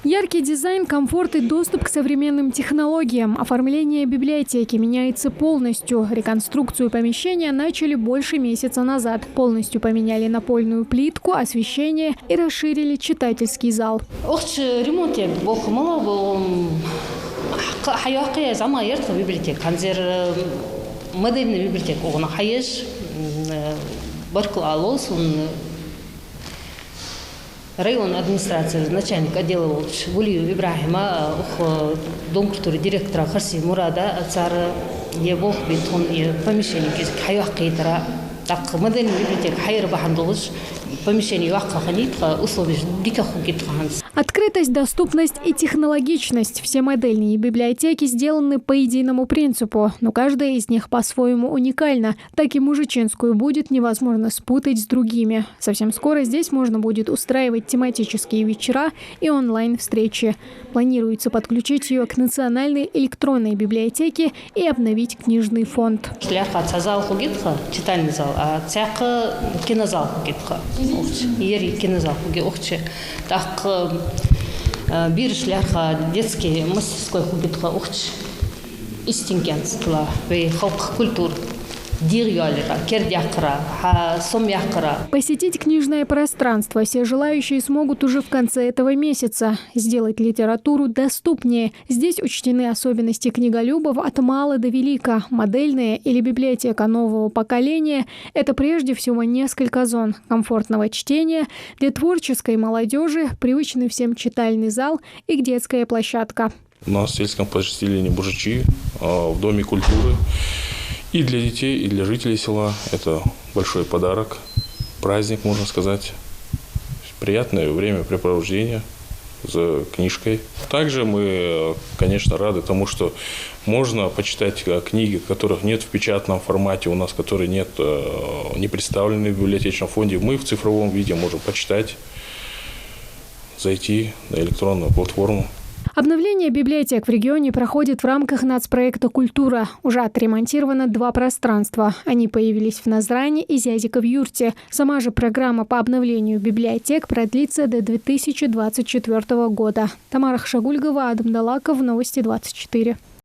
Яркий дизайн, комфорт и доступ к современным технологиям. Оформление библиотеки меняется полностью. Реконструкцию помещения начали больше месяца назад. Полностью поменяли напольную плитку, освещение и расширили читательский зал. Район администрации, начальник отдела Гулию Ибрахима, дом культуры директора Харси Мурада, цар Ебох Бетон и помещение Хайвахкейтера, так модельный библиотека Хайр Бахандулыш, помещение Вахаханитха, условия Дикахукитханс. Открытость, доступность и технологичность. Все модельные библиотеки сделаны по единому принципу, но каждая из них по-своему уникальна. Так и Мужичинскую будет невозможно спутать с другими. Совсем скоро здесь можно будет устраивать тематические вечера и онлайн-встречи. Планируется подключить ее к национальной электронной библиотеке и обновить книжный фонд. Читальный зал, а кинозал кинозал так биршлярха детский мастерской худитха ухч истингенстла ве халк культур дирьялера кердякра сомякра. Посетить книжное пространство все желающие смогут уже в конце этого месяца. Сделать литературу доступнее. Здесь учтены особенности книголюбов от мала до велика. Модельная или библиотека нового поколения – это прежде всего несколько зон комфортного чтения, для творческой молодежи привычный всем читальный зал и детская площадка. У нас в сельском подразделении Бужичи в Доме культуры и для детей, и для жителей села это большой подарок, праздник, можно сказать, приятное времяпрепровождение за книжкой. Также мы, конечно, рады тому, что можно почитать книги, которых нет в печатном формате, у нас, которые не представлены в библиотечном фонде. Мы в цифровом виде можем почитать, зайти на электронную платформу. Обновление библиотек в регионе проходит в рамках нацпроекта «Культура». Уже отремонтировано 2 пространства. Они появились в Назране и Зязиково-Юрте. Сама же программа по обновлению библиотек продлится до 2024 года. Тамара Хшагульгова, Адам Далаков, Новости 24.